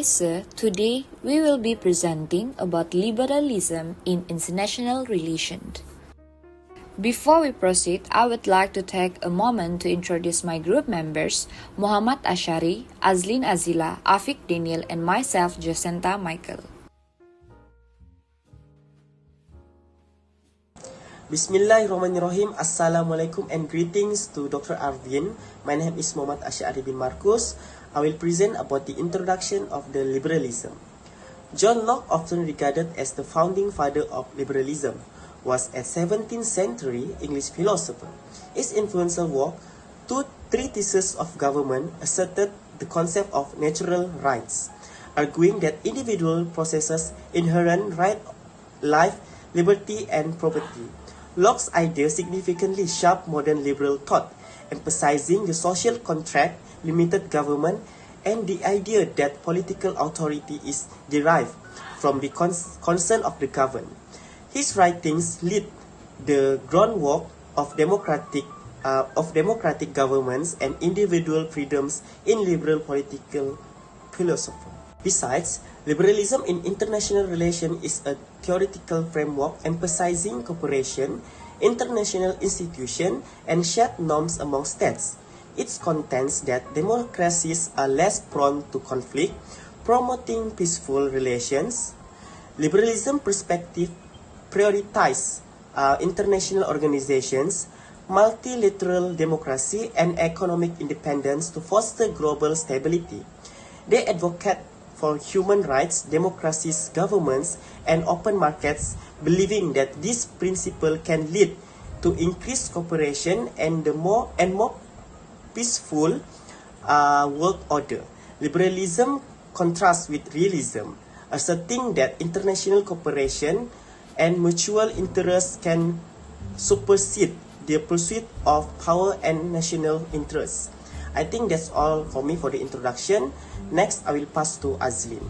Joyce, today we will be presenting about liberalism in international relations. Before we proceed, I would like to take a moment to introduce my group members, Muhammad ASYARI, AZLIN AZILAH, AFIQ Daniel, and myself, JOYCENTHA Michael. Bismillahirrahmanirrahim. Assalamualaikum and greetings to Dr. Arvin. My name is Muhammad ASYARI bin Markus. I will present about the introduction of the liberalism. John Locke, often regarded as the founding father of liberalism, was a 17th century English philosopher. His influential work, Two Treatises of Government, asserted the concept of natural rights, arguing that individual possesses inherent right, life, liberty, and property. Locke's idea significantly shaped modern liberal thought, emphasizing the social contract, limited government, and the idea that political authority is derived from the concern of the governed. His writings laid the groundwork of democratic governments and individual freedoms in liberal political philosophy. Besides, liberalism in international relations is a theoretical framework emphasizing cooperation, international institutions, and shared norms among states. It contends that democracies are less prone to conflict, promoting peaceful relations. Liberalism perspective prioritizes international organizations, multilateral democracy, and economic independence to foster global stability. They advocate for human rights, democracies, governments, and open markets, believing that this principle can lead to increased cooperation and more peaceful world order. Liberalism contrasts with realism, asserting that international cooperation and mutual interests can supersede the pursuit of power and national interests. I think that's all for me for the introduction. Next, I will pass to AZLIN.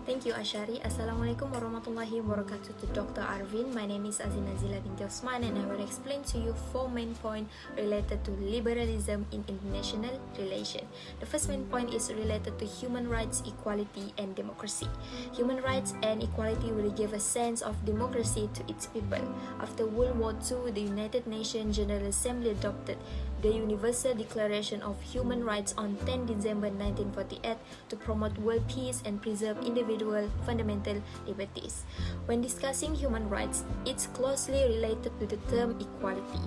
Thank you, Asyari. Assalamualaikum warahmatullahi wabarakatuh to Dr. Arvin. My name is AZILAH binti OSMAN, and I will explain to you 4 main points related to liberalism in international relations. The first main point is related to human rights, equality, and democracy. Human rights and equality will give a sense of democracy to its people. After World War II, the United Nations General Assembly adopted the Universal Declaration of Human Rights on 10 December 1948 to promote world peace and preserve individual fundamental liberties. When discussing human rights, it's closely related to the term equality.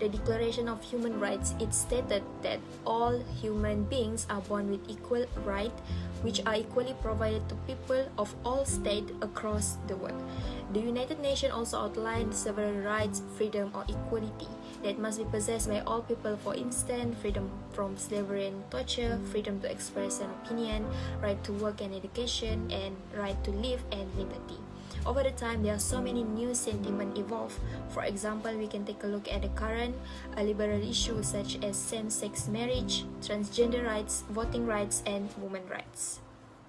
The Declaration of Human Rights, it stated that all human beings are born with equal rights, which are equally provided to people of all states across the world. The United Nations also outlined several rights, freedom, or equality that must be possessed by all people, for instance, freedom from slavery and torture, freedom to express an opinion, right to work and education, and right to live and liberty. Over the time, there are so many new sentiments evolve. For example, we can take a look at the current liberal issues such as same-sex marriage, transgender rights, voting rights, and women's rights.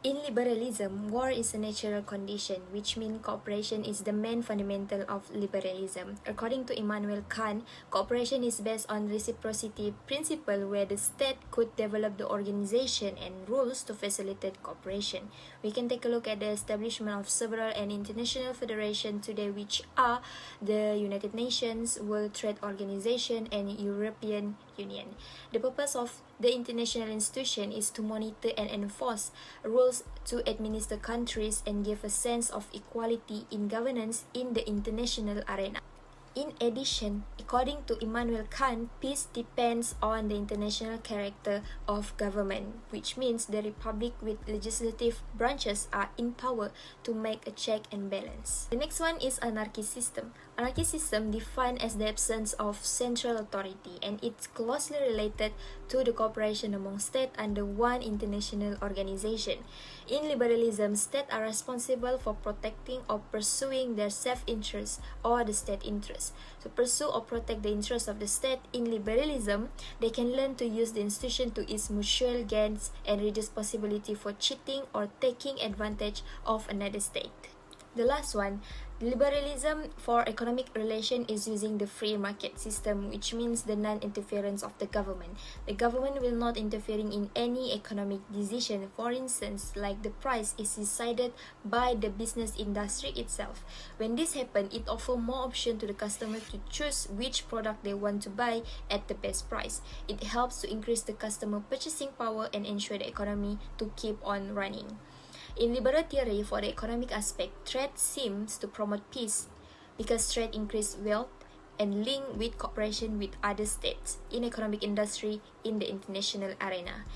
In liberalism, war is a natural condition, which means cooperation is the main fundamental of liberalism. According to Immanuel Kant, cooperation is based on reciprocity principle, where the state could develop the organization and rules to facilitate cooperation. We can take a look at the establishment of several and international federations today, which are the United Nations, World Trade Organization, and European Union. The purpose of the international institution is to monitor and enforce rules to administer countries and give a sense of equality in governance in the international arena. In addition, according to Immanuel Kant, peace depends on the international character of government, which means the republic with legislative branches are in power to make a check and balance. The next one is anarchist system. Anarchist system defined as the absence of central authority, and it's closely related to the cooperation among states under one international organization. In liberalism, states are responsible for protecting or pursuing their self-interest or the state interest. To pursue or protect the interests of the state in liberalism, they can learn to use the institution to its mutual gains and reduce possibility for cheating or taking advantage of another state. The last one, Liberalism for economic relation is using the free market system, which means the non-interference of the government. The government will not interfering in any economic decision. For instance, like the price is decided by the business industry itself. When this happens, it offers more option to the customer to choose which product they want to buy at the best price. It helps to increase the customer purchasing power and ensure the economy to keep on running. In liberal theory, for the economic aspect, trade seems to promote peace because trade increases wealth and link with cooperation with other states in economic industry in the international arena.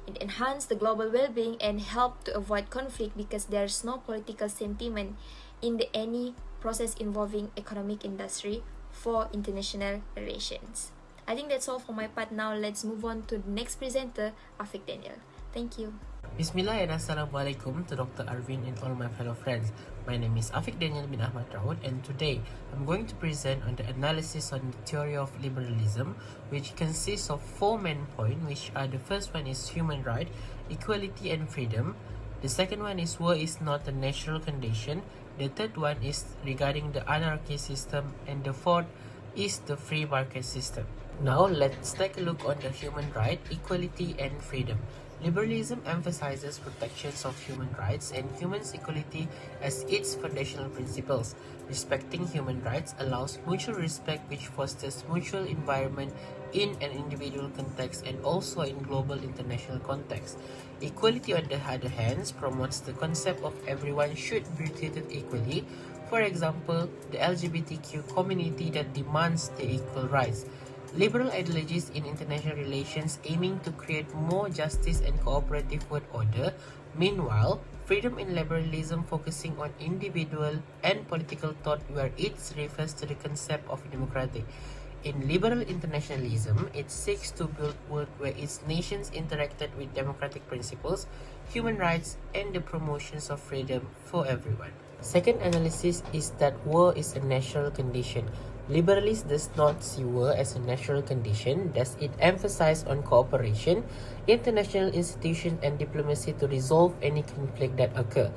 It enhances the global well-being and help to avoid conflict because there's no political sentiment in any process involving economic industry for international relations. I think that's all for my part. Now let's move on to the next presenter, AFIQ Daniel. Thank you. Bismillah and Assalamualaikum to Dr. Arvin and all my fellow friends. My name is AFIQ Daniel bin Ahmad RAUD, and today I'm going to present on the analysis on the theory of liberalism, which consists of 4 main points, which are: the first one is human right, equality and freedom. The second one is war is not a natural condition. The third one is regarding the anarchy system, and the fourth is the free market system. Now let's take a look on the human right, equality and freedom. Liberalism emphasizes protections of human rights and humans' equality as its foundational principles. Respecting human rights allows mutual respect, which fosters mutual environment in an individual context and also in global international context. Equality, on the other hand, promotes the concept of everyone should be treated equally. For example, the LGBTQ community that demands the equal rights. Liberal ideologies in international relations aiming to create more justice and cooperative world order. Meanwhile, freedom in liberalism focusing on individual and political thought, where it refers to the concept of democratic. In liberal internationalism, it seeks to build a world where its nations interacted with democratic principles, human rights, and the promotions of freedom for everyone. Second analysis is that war is a natural condition. Liberalism does not see war as a natural condition, thus it emphasizes on cooperation, international institutions and diplomacy to resolve any conflict that occur.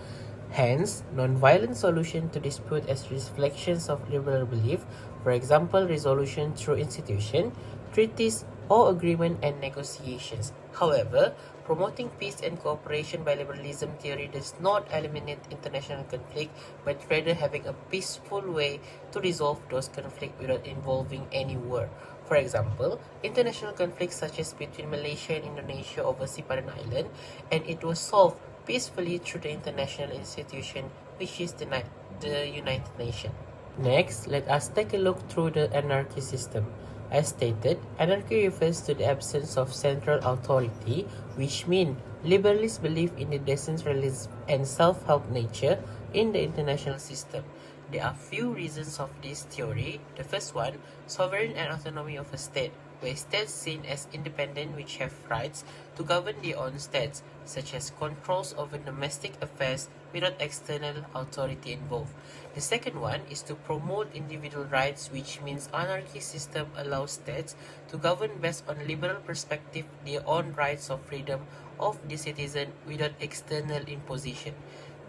Hence, non-violent solution to dispute as reflections of liberal belief, for example, resolution through institution, treaties, or agreement and negotiations. However, promoting peace and cooperation by liberalism theory does not eliminate international conflict, but rather having a peaceful way to resolve those conflicts without involving any war. For example, international conflicts such as between Malaysia and Indonesia over Sipadan Island, and it was solved peacefully through the international institution, which is the United Nations. Next, let us take a look through the anarchy system. As stated, anarchy refers to the absence of central authority, which means liberalists believe in the decentralized and self-help nature in the international system. There are few reasons of this theory. The first one, sovereign and autonomy of a state, where states seen as independent which have rights to govern their own states, such as controls over domestic affairs without external authority involved. The second one is to promote individual rights, which means anarchy system allows states to govern based on liberal perspective their own rights of freedom of the citizen without external imposition.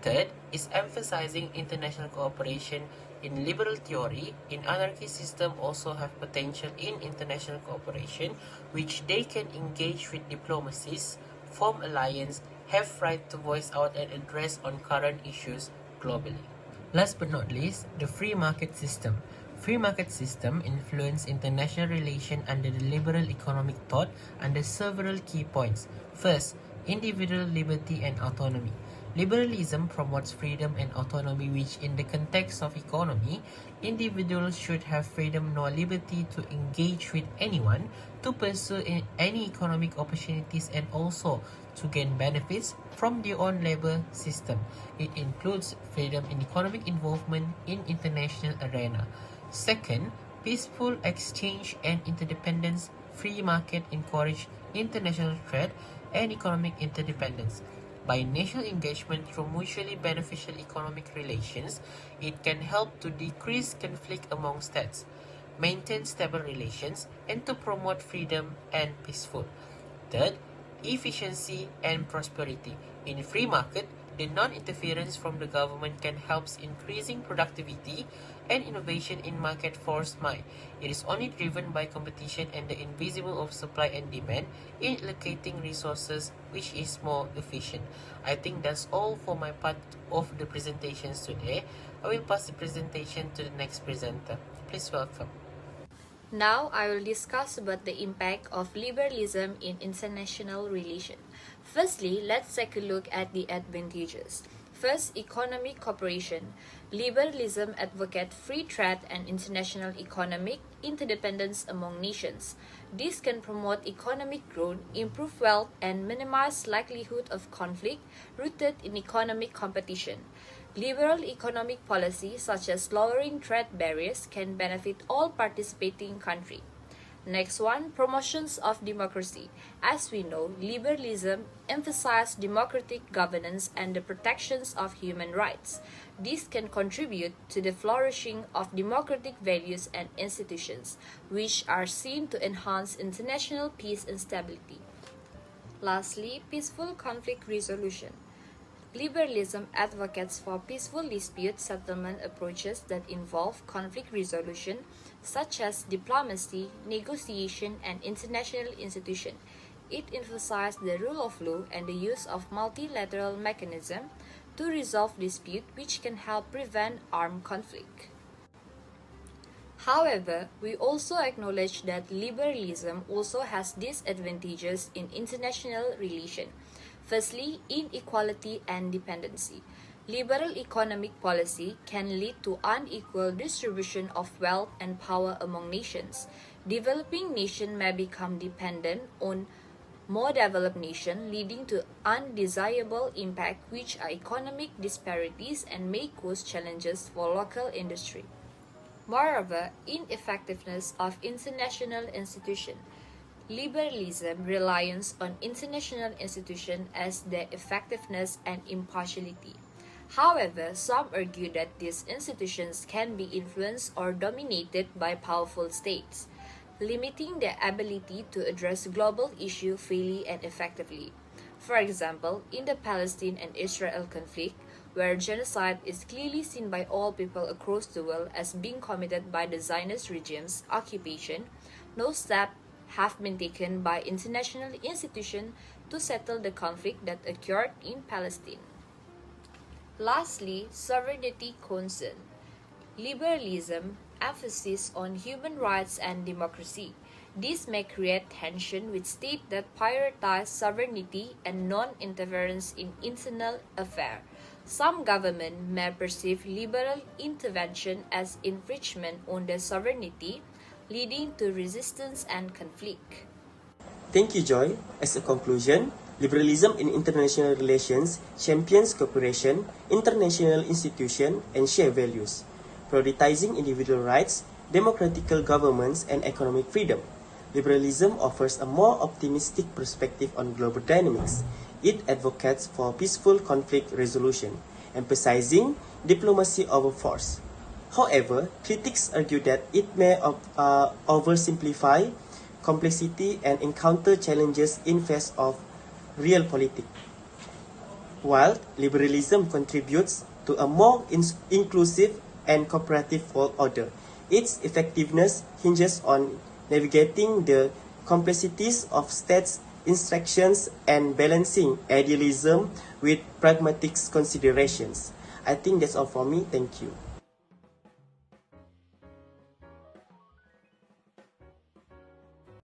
Third is emphasizing international cooperation. In liberal theory, in anarchy system also have potential in international cooperation, which they can engage with diplomacies, form alliance, have right to voice out and address on current issues globally. Last but not least, the free market system. Free market system influence international relations under the liberal economic thought under several key points. First, individual liberty and autonomy. Liberalism promotes freedom and autonomy, which in the context of economy, individuals should have freedom nor liberty to engage with anyone, to pursue any economic opportunities and also to gain benefits from their own labor system. It includes freedom in economic involvement in international arena. Second, peaceful exchange and interdependence. Free market encourage international trade and economic interdependence. By national engagement through mutually beneficial economic relations, it can help to decrease conflict among states, maintain stable relations, and to promote freedom and peaceful. Third, efficiency and prosperity. In free market, The non-interference from the government can help increasing productivity and innovation in market force mind. It is only driven by competition and the invisible of supply and demand in allocating resources, which is more efficient. I think that's all for my part of the presentations today. I will pass the presentation to the next presenter. Please welcome. Now I will discuss about the impact of liberalism in international relations. Firstly, let's take a look at the advantages. First, economic cooperation. Liberalism advocates free trade and international economic interdependence among nations. This can promote economic growth, improve wealth, and minimize likelihood of conflict rooted in economic competition. Liberal economic policy, such as lowering trade barriers, can benefit all participating countries. Next one, promotions of democracy. As we know, liberalism emphasizes democratic governance and the protections of human rights. This can contribute to the flourishing of democratic values and institutions, which are seen to enhance international peace and stability. Lastly, peaceful conflict resolution. Liberalism advocates for peaceful dispute settlement approaches that involve conflict resolution, such as diplomacy, negotiation, and international institutions. It emphasizes the rule of law and the use of multilateral mechanisms to resolve disputes, which can help prevent armed conflict. However, we also acknowledge that liberalism also has disadvantages in international relations. Firstly, inequality and dependency. Liberal economic policy can lead to unequal distribution of wealth and power among nations. Developing nations may become dependent on more developed nations, leading to undesirable impact, which are economic disparities and may cause challenges for local industry. Moreover, ineffectiveness of international institutions. Liberalism relies on international institutions as their effectiveness and impartiality. However, some argue that these institutions can be influenced or dominated by powerful states, limiting their ability to address global issues freely and effectively. For example, in the Palestine and Israel conflict, where genocide is clearly seen by all people across the world as being committed by the Zionist regime's occupation, no steps have been taken by international institutions to settle the conflict that occurred in Palestine. Lastly, sovereignty concern. Liberalism emphasizes on human rights and democracy. This may create tension with states that prioritize sovereignty and non-interference in internal affairs. Some governments may perceive liberal intervention as infringement on their sovereignty, leading to resistance and conflict. Thank you, Joy. As a conclusion, liberalism in international relations champions cooperation, international institutions, and shared values, prioritizing individual rights, democratical governments, and economic freedom. Liberalism offers a more optimistic perspective on global dynamics. It advocates for peaceful conflict resolution, emphasizing diplomacy over force. However, critics argue that it may oversimplify complexity and encounter challenges in face of real politics. While liberalism contributes to a more inclusive and cooperative world order, its effectiveness hinges on navigating the complexities of states' instructions and balancing idealism with pragmatic considerations. I think that's all for me. Thank you.